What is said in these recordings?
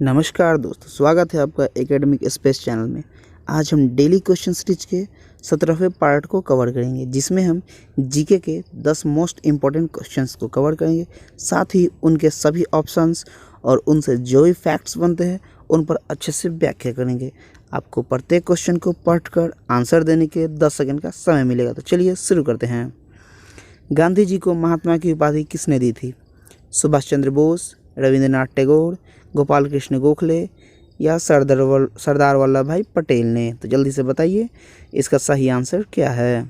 नमस्कार दोस्तों, स्वागत है आपका एकेडमिक स्पेस चैनल में। आज हम डेली क्वेश्चन सीरीज के 17वें पार्ट को कवर करेंगे, जिसमें हम जीके के 10 मोस्ट इम्पॉर्टेंट क्वेश्चंस को कवर करेंगे। साथ ही उनके सभी ऑप्शंस और उनसे जो भी फैक्ट्स बनते हैं उन पर अच्छे से व्याख्या करेंगे। आपको प्रत्येक क्वेश्चन को पढ़कर आंसर देने के 10 सेकंड का समय मिलेगा। तो चलिए शुरू करते हैं। गांधी जी को महात्मा की उपाधि किसने दी थी? सुभाष चंद्र बोस, रविंद्रनाथ टैगोर, गोपाल कृष्ण गोखले या सरदार वल्लभ भाई पटेल ने? तो जल्दी से बताइए इसका सही आंसर क्या है।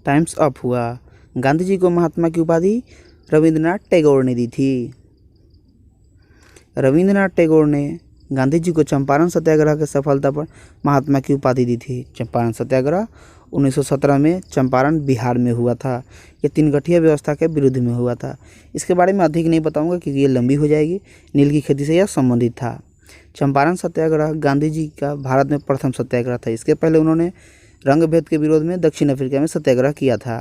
टाइम्स अप हुआ। गांधी जी को महात्मा की उपाधि रविंद्रनाथ टैगोर ने दी थी। रविंद्रनाथ टैगोर ने गांधी जी को चंपारण सत्याग्रह की सफलता पर महात्मा की उपाधि दी थी। चंपारण सत्याग्रह 1917 में चंपारण बिहार में हुआ था। ये 3 गठिया व्यवस्था के विरुद्ध में हुआ था। इसके बारे में अधिक नहीं बताऊंगा क्योंकि ये लंबी हो जाएगी। नील की खेती से यह संबंधित था। चंपारण सत्याग्रह गांधी जी का भारत में प्रथम सत्याग्रह था। इसके पहले उन्होंने रंग भेद के विरोध में दक्षिण अफ्रीका में सत्याग्रह किया था।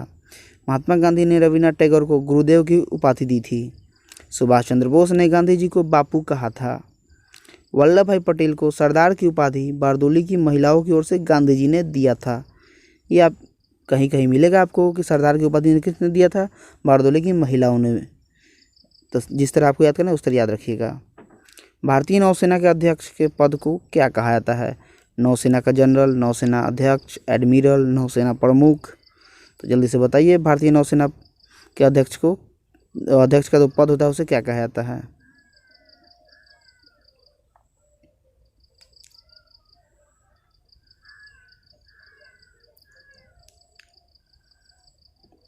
महात्मा गांधी ने रविन्द्रनाथ टैगोर को गुरुदेव की उपाधि दी थी। सुभाष चंद्र बोस ने गांधी जी को बापू कहा था। वल्लभ भाई पटेल को सरदार की उपाधि बारदोली की महिलाओं की ओर से गांधी जी ने दिया था। ये आप कहीं कहीं मिलेगा आपको कि सरदार की उपाधि किसने दिया था? बारदोली की महिलाओं ने। तो जिस तरह आपको याद करना है उस तरह याद रखिएगा। भारतीय नौसेना के अध्यक्ष के पद को क्या कहा जाता है? नौसेना का जनरल, नौसेना अध्यक्ष, एडमिरल, नौसेना प्रमुख? तो जल्दी से बताइए भारतीय नौसेना के अध्यक्ष का जो पद होता है उसे क्या कहा जाता है?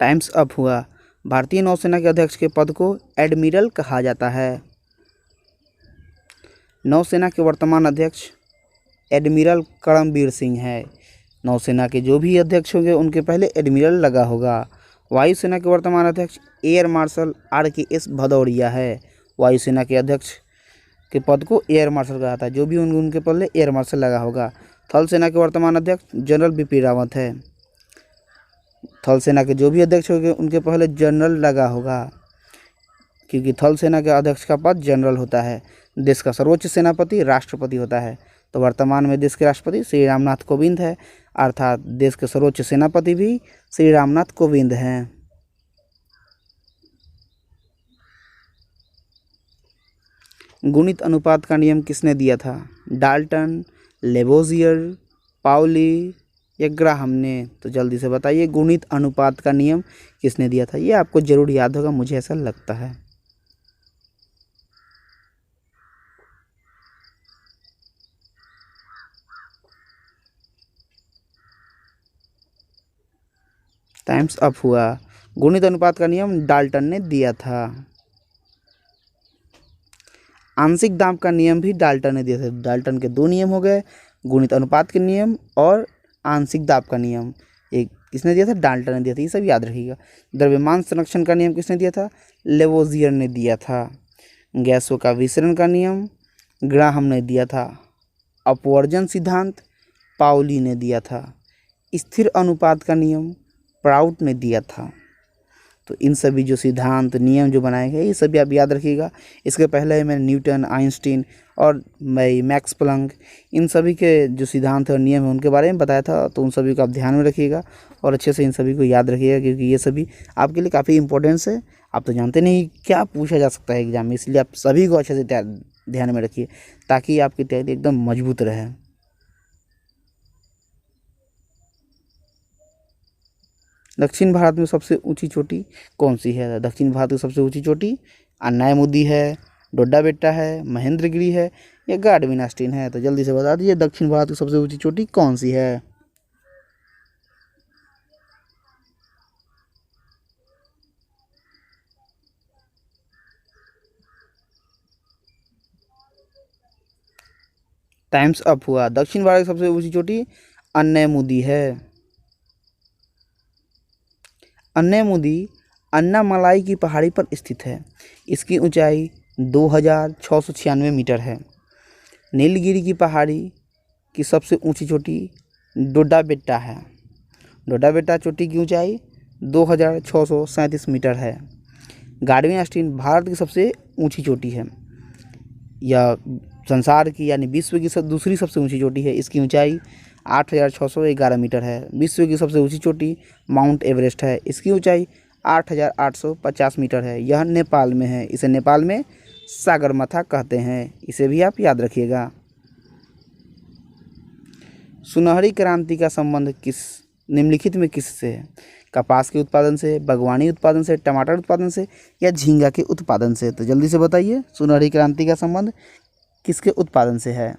टाइम्स अप हुआ। भारतीय नौसेना के अध्यक्ष के पद को एडमिरल कहा जाता है। नौसेना के वर्तमान अध्यक्ष एडमिरल करमबीर सिंह है। नौसेना के जो भी अध्यक्ष होंगे उनके पहले एडमिरल लगा होगा। वायुसेना के वर्तमान अध्यक्ष एयर मार्शल RKS भदौरिया है। वायुसेना के अध्यक्ष के पद को एयर मार्शल कहा जाता है। जो भी उनके पहले एयर मार्शल लगा होगा। थल सेना के वर्तमान अध्यक्ष जनरल बिपिन रावत है। थल सेना के जो भी अध्यक्ष होंगे उनके पहले जनरल लगा होगा, क्योंकि थल सेना के अध्यक्ष का पद जनरल होता है। देश का सर्वोच्च सेनापति राष्ट्रपति होता है। तो वर्तमान में देश के राष्ट्रपति श्री रामनाथ कोविंद है, अर्थात देश के सर्वोच्च सेनापति भी श्री रामनाथ कोविंद हैं। गुणित अनुपात का नियम किसने दिया था? डाल्टन, लेवोजियर, पाउली या ग्राहम ने? तो जल्दी से बताइए गुणित अनुपात का नियम किसने दिया था? ये आपको जरूर याद होगा, मुझे ऐसा लगता है। टाइम्स अप हुआ। गुणित अनुपात का नियम डाल्टन ने दिया था। आंशिक दाब का नियम भी डाल्टन ने दिया था। डाल्टन के 2 नियम हो गए, गुणित अनुपात के नियम और आंशिक दाब का नियम। एक किसने दिया था? डाल्टन ने दिया था। ये सब याद रखिएगा। द्रव्यमान संरक्षण का नियम किसने दिया था? लेवोजियर ने दिया था। गैसों का विसरण का नियम ग्राहम ने दिया था। अपवर्जन सिद्धांत पाउली ने दिया था। स्थिर अनुपात का नियम प्राउट ने दिया था। तो इन सभी जो सिद्धांत नियम जो बनाए गए ये सभी आप याद रखिएगा। इसके पहले मैंने न्यूटन, आइंस्टीन और मैक्स प्लैंक इन सभी के जो सिद्धांत और नियम हैं उनके बारे में बताया था। तो उन सभी को आप ध्यान में रखिएगा और अच्छे से इन सभी को याद रखिएगा, क्योंकि ये सभी आपके लिए काफ़ी इंपॉर्टेंस है। आप तो जानते नहीं क्या पूछा जा सकता है एग्जाम में, इसलिए आप सभी को अच्छे से ध्यान में रखिए ताकि आपकी तैयारी एकदम मजबूत रहे। दक्षिण भारत में सबसे ऊंची चोटी कौन सी है? दक्षिण भारत की सबसे ऊंची चोटी अन्नायमुदी है, डोडा बेट्टा है, महेंद्रगिरी है या गाडविन आस्टीन है? तो जल्दी से बता दीजिए दक्षिण भारत की सबसे ऊंची चोटी कौन सी है? टाइम्स अप हुआ। दक्षिण भारत की सबसे ऊंची चोटी अन्नायमुदी है। अन्नायमुदी अन्नामलाई की पहाड़ी पर स्थित है। इसकी ऊंचाई 2696 मीटर है। नीलगिरी की पहाड़ी की सबसे ऊंची चोटी डोडा बेट्टा है। डोडा बेट्टा चोटी की ऊंचाई 2637 मीटर है। गार्डविन आस्टीन भारत की सबसे ऊंची चोटी है। यह संसार की यानी विश्व की दूसरी सबसे ऊंची चोटी है। इसकी ऊंचाई 8611 मीटर है। विश्व की सबसे ऊंची चोटी माउंट एवरेस्ट है। इसकी ऊंचाई 8850 मीटर है। यह नेपाल में है। इसे नेपाल में सागरमाथा कहते हैं। इसे भी आप याद रखिएगा। सुनहरी क्रांति का संबंध निम्नलिखित में किससे है? कपास के उत्पादन से, बागवानी उत्पादन से, टमाटर उत्पादन से या झींगा के उत्पादन से? तो जल्दी से बताइए, सुनहरी क्रांति का संबंध किसके उत्पादन से है?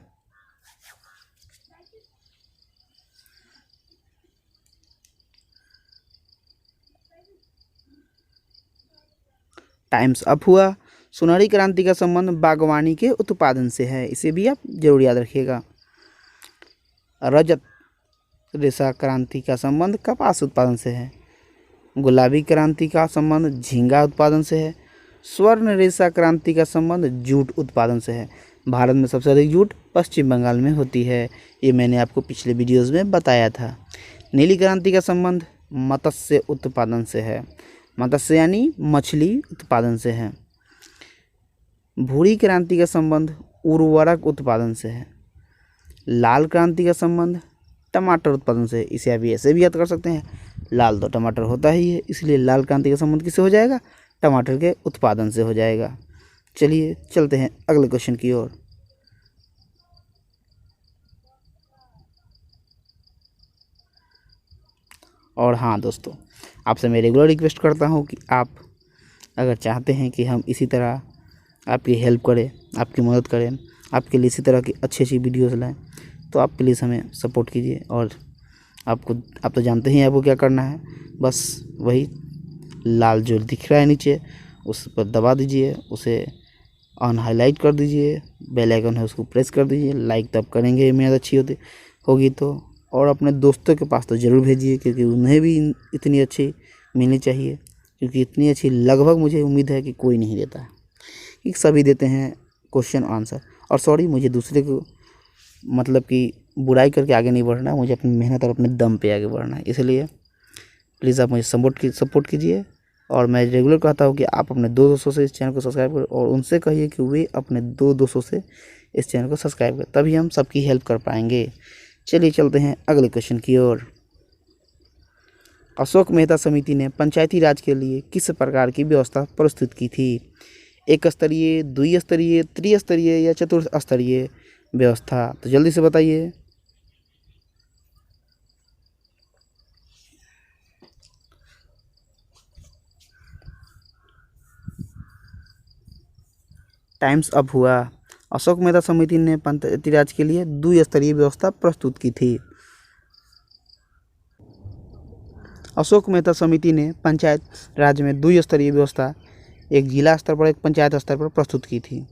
टाइम्स अप हुआ। सुनहरी क्रांति का संबंध बागवानी के उत्पादन से है। इसे भी आप जरूर याद रखिएगा। रजत रेशा क्रांति का संबंध कपास उत्पादन से है। गुलाबी क्रांति का संबंध झींगा उत्पादन से है। स्वर्ण रेशा क्रांति का संबंध जूट उत्पादन से है। भारत में सबसे अधिक जूट पश्चिम बंगाल में होती है। ये मैंने आपको पिछले वीडियोस में बताया था। नीली क्रांति का संबंध मत्स्य उत्पादन से है। मत्स्य यानी मछली उत्पादन से है। भूरी क्रांति का संबंध उर्वरक उत्पादन से है। लाल क्रांति का संबंध टमाटर उत्पादन से। इसे आप ऐसे भी याद कर सकते हैं, लाल तो टमाटर होता ही है, इसलिए लाल क्रांति का संबंध किससे हो जाएगा? टमाटर के उत्पादन से हो जाएगा। चलिए चलते हैं अगले क्वेश्चन की ओर। और हाँ दोस्तों, आपसे मैं रेगुलर रिक्वेस्ट करता हूँ कि आप अगर चाहते हैं कि हम इसी तरह आपकी हेल्प करें, आपकी मदद करें, आपके लिए इसी तरह की अच्छी अच्छी वीडियोस लाएं, तो आप प्लीज़ हमें सपोर्ट कीजिए। और आप तो जानते ही आपको क्या करना है, बस वही लाल जो दिख रहा है नीचे उस पर दबा दीजिए, उसे ऑन हाईलाइट कर दीजिए, बेल आइकन है उसको प्रेस कर दीजिए। लाइक तब करेंगे मेहनत अच्छी होगी तो। और अपने दोस्तों के पास तो ज़रूर भेजिए, क्योंकि उन्हें भी इतनी अच्छी मिलनी चाहिए, क्योंकि इतनी अच्छी लगभग मुझे उम्मीद है कि कोई नहीं देता है, कि सभी देते हैं क्वेश्चन आंसर। और सॉरी, मुझे दूसरे को मतलब कि बुराई करके आगे नहीं बढ़ना है, मुझे अपनी मेहनत और अपने दम पे आगे बढ़ना है। इसलिए प्लीज़ आप मुझे सपोर्ट कीजिए। और मैं रेगुलर कहता हूँ कि आप अपने 2 दोस्तों से इस चैनल को सब्सक्राइब करें, और उनसे कहिए कि वे अपने 2 दोस्तों से इस चैनल को सब्सक्राइब करें, तभी हम सबकी हेल्प कर पाएंगे। चलिए चलते हैं अगले क्वेश्चन की ओर। अशोक मेहता समिति ने पंचायती राज के लिए किस प्रकार की व्यवस्था प्रस्तुत की थी? एक स्तरीय, द्विस्तरीय, त्रिस्तरीय या चतुर्स्तरीय व्यवस्था? तो जल्दी से बताइए। टाइम्स अप हुआ। अशोक मेहता समिति ने पंचायती राज के लिए द्विस्तरीय व्यवस्था प्रस्तुत की थी। अशोक मेहता समिति ने पंचायत राज में द्विस्तरीय व्यवस्था एक जिला स्तर पर, एक पंचायत स्तर पर प्रस्तुत की थी।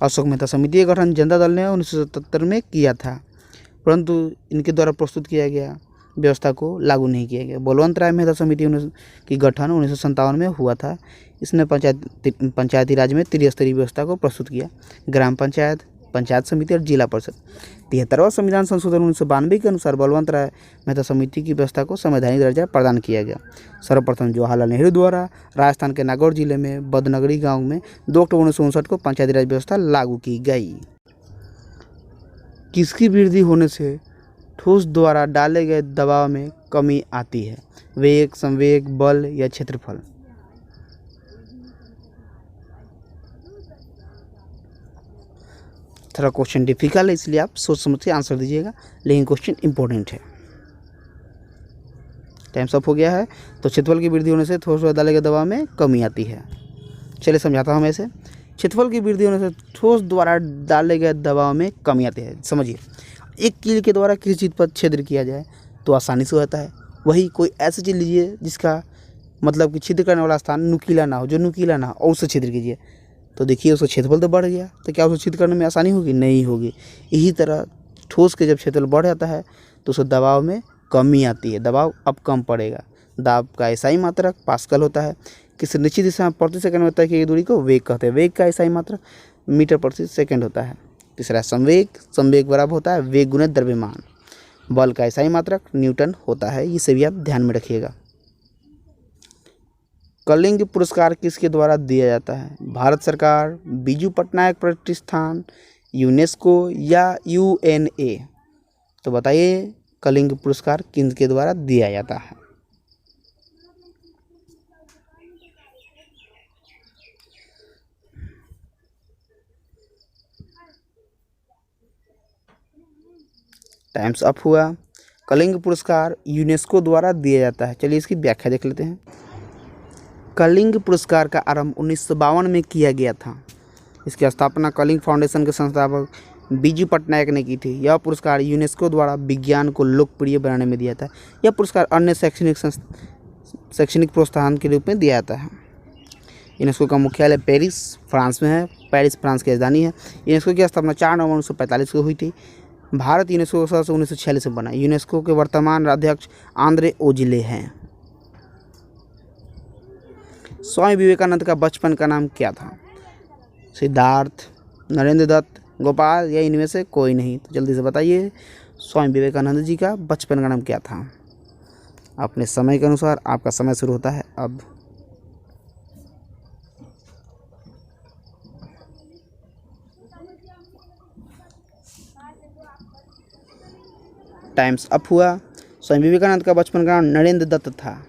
अशोक मेहता समिति का गठन जनता दल ने 1977 में किया था, परंतु इनके द्वारा प्रस्तुत किया गया व्यवस्था को लागू नहीं किया गया। बलवंत राय मेहता समिति की गठन 1957 में हुआ था। इसने पंचायती राज में त्रिस्तरीय व्यवस्था को प्रस्तुत किया। ग्राम पंचायत, पंचायत समिति और जिला परिषद। 73वां संविधान संशोधन 1992 के अनुसार बलवंत राय मेहता समिति की व्यवस्था को संवैधानिक दर्जा प्रदान किया गया। सर्वप्रथम जवाहरलाल नेहरू द्वारा राजस्थान के नागौर जिले में बदनगरी गांव में 2 अक्टूबर 1959 को पंचायती राज व्यवस्था लागू की गई। किसकी वृद्धि होने से ठोस द्वारा डाले गए दबाव में कमी आती है? वेग, संवेग, बल या क्षेत्रफल? थोड़ा क्वेश्चन डिफिकल्ट है, इसलिए आप सोच समझ के आंसर दीजिएगा, लेकिन क्वेश्चन इंपॉर्टेंट है। टाइम्स अप हो गया है। तो क्षेत्रफल की वृद्धि होने से ठोस द्वारा डाले गए दबाव में कमी आती है। चलिए समझाता हूँ मैं इसे। क्षेत्रफल की वृद्धि होने से ठोस द्वारा डाले गए दबाव में कमी आती है। समझिए, एक कील के द्वारा किसी चीज़ पर छिद्र किया जाए तो आसानी से होता है। वही कोई ऐसी चीज़ लीजिए जिसका मतलब कि छिद्र करने वाला स्थान नुकीला ना हो, जो नुकीला ना हो, और उससे छिद्र कीजिए, तो देखिए उसका क्षेत्रफल तो बढ़ गया। तो क्या उसे छिद्र करने में आसानी होगी? नहीं होगी। यही तरह ठोस के जब क्षेत्रफल बढ़ जाता है तो उसके दबाव में कमी आती है, दबाव अब कम पड़ेगा। दाब का एसआई मात्रक पास्कल होता है। किसी निश्चित दिशा में प्रति सेकंड में तय की गई दूरी को वेग कहते हैं। वेग का एसआई मात्रक मीटर प्रति सेकंड होता है। तीसरा संवेग, संवेग बराबर होता है वेग गुणित द्रव्यमान। बल का ईसाई मात्रक न्यूटन होता है, इसे भी आप ध्यान में रखिएगा। कलिंग पुरस्कार किसके द्वारा दिया जाता है? भारत सरकार, बीजू पटनायक प्रतिष्ठान, यूनेस्को या यूएनए? तो बताइए कलिंग पुरस्कार किसके द्वारा दिया जाता है? टाइम्स अप हुआ। कलिंग पुरस्कार यूनेस्को द्वारा दिया जाता है। चलिए इसकी व्याख्या देख लेते हैं। कलिंग पुरस्कार का आरंभ 1952 में किया गया था। इसकी स्थापना कलिंग फाउंडेशन के संस्थापक बीजू पटनायक ने की थी। यह पुरस्कार यूनेस्को द्वारा विज्ञान को लोकप्रिय बनाने में दिया था। यह पुरस्कार अन्य शैक्षणिक प्रोत्साहन के रूप में दिया जाता है। यूनेस्को का मुख्यालय पेरिस, फ्रांस में है। पेरिस फ्रांस की राजधानी है। यूनेस्को की स्थापना 4 नवंबर 1945 को हुई थी। भारत यूनेस्को का सदस्य 1946 में बना। यूनेस्को के वर्तमान अध्यक्ष आंद्रे ओजिले हैं। स्वामी विवेकानंद का बचपन का नाम क्या था? सिद्धार्थ, नरेंद्र दत्त, गोपाल या इनमें से कोई नहीं? तो जल्दी से बताइए स्वामी विवेकानंद जी का बचपन का नाम क्या था? अपने समय के अनुसार आपका समय शुरू होता है अब। टाइम्स अप हुआ। स्वामी विवेकानंद का बचपन का नाम नरेंद्र दत्त था।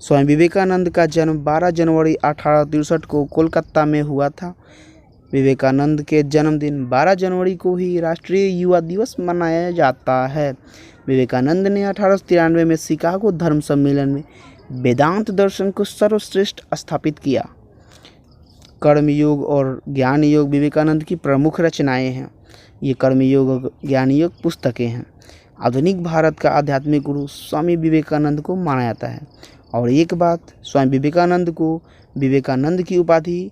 स्वामी विवेकानंद का जन्म 12 जनवरी 1863 को कोलकाता में हुआ था। विवेकानंद के जन्मदिन 12 जनवरी को ही राष्ट्रीय युवा दिवस मनाया जाता है। विवेकानंद ने 1893 में शिकागो धर्म सम्मेलन में वेदांत दर्शन को सर्वश्रेष्ठ स्थापित किया। कर्मयोग और ज्ञान योग विवेकानंद की प्रमुख रचनाएं हैं। ये कर्मयोग और ज्ञान योग पुस्तकें हैं। आधुनिक भारत का आध्यात्मिक गुरु स्वामी विवेकानंद को माना जाता है। और एक बात, स्वामी विवेकानंद को विवेकानंद की उपाधि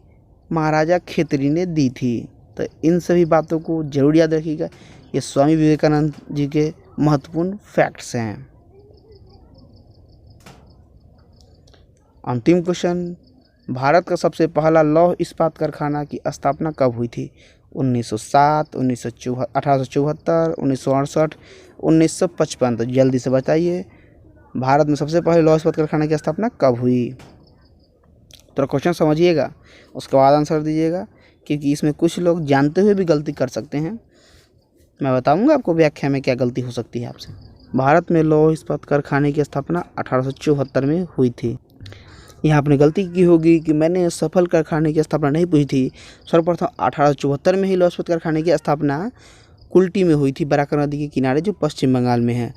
महाराजा खेतरी ने दी थी। तो इन सभी बातों को जरूर याद रखिएगा। ये स्वामी विवेकानंद जी के महत्वपूर्ण फैक्ट्स हैं। अंतिम क्वेश्चन, भारत का सबसे पहला लौह इस्पात कारखाना की स्थापना कब हुई थी? 1907, 1874, 1968, 1955? तो जल्दी से बताइए भारत में सबसे पहले लौह इस्पात कारखाना की स्थापना कब हुई? तो क्वेश्चन समझिएगा, उसके बाद आंसर दीजिएगा, क्योंकि इसमें कुछ लोग जानते हुए भी गलती कर सकते हैं। मैं बताऊंगा आपको व्याख्या में क्या गलती हो सकती है आपसे। भारत में लौह इस्पात कारखाने की स्थापना 1874 में हुई थी। यहाँ आपने गलती की होगी कि मैंने सफल कारखाने की स्थापना नहीं पूछी थी। सर्वप्रथम 1874 में ही लौह इस्पात कारखाने की स्थापना कुल्टी में हुई थी, बराकर नदी के किनारे, जो पश्चिम बंगाल में है।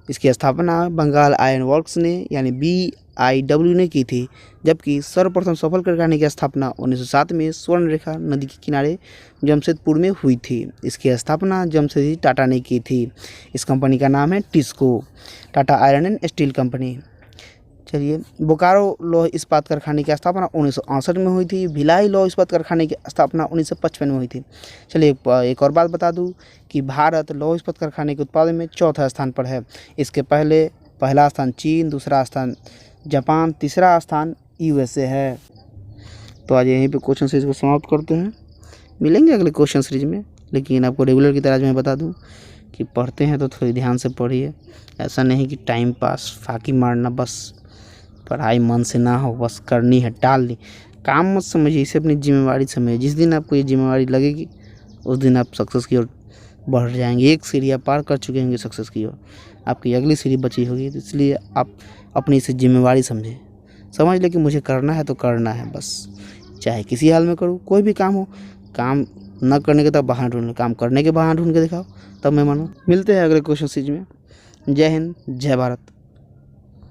इसकी स्थापना बंगाल आयरन वर्क्स ने यानी BIW ने की थी। जबकि सर्वप्रथम सफल कारखाने की स्थापना 1907 में स्वर्णरेखा नदी के किनारे जमशेदपुर में हुई थी। इसकी स्थापना जमशेदजी टाटा ने की थी। इस कंपनी का नाम है TISCO, Tata iron and steel company. चलिए, बोकारो लौह इस्पात कारखाने की स्थापना 1968 में हुई थी। भिलाई लौह इस्पात कारखाने की स्थापना 1955 में हुई थी। चलिए एक और बात बता दूं कि भारत लौह इस्पात कारखाने के उत्पादन में चौथा स्थान पर है। इसके पहले पहला स्थान चीन, दूसरा स्थान जापान, तीसरा स्थान USA है। तो आज यहीं पे क्वेश्चन सीरीज को समाप्त करते हैं। मिलेंगे अगले क्वेश्चन सीरीज में, लेकिन आपको रेगुलर की तरह मैं बता दूं कि पढ़ते हैं तो थोड़ी ध्यान से पढ़िए। ऐसा नहीं कि टाइम पास फाकी मारना, बस पढ़ाई मन से ना हो, बस करनी है टाल दी। काम मत समझिए, इसे अपनी जिम्मेवारी समझिए। जिस दिन आपको ये जिम्मेवारी लगेगी उस दिन आप सक्सेस की ओर बढ़ जाएंगे। एक सीढ़ी आप पार कर चुके होंगे सक्सेस की ओर, आपकी अगली सीढ़ी बची होगी। तो इसलिए आप अपनी इसे जिम्मेवारी समझें। समझ ले कि मुझे करना है तो करना है, बस चाहे किसी हाल में करूँ। कोई भी काम हो, काम न करने के तब बहाना ढूंढ, काम करने के बहाना ढूंढ के दिखाओ, तब मैं मानूँ। मिलते हैं अगले क्वेश्चन सीरीज में। जय हिंद, जय भारत।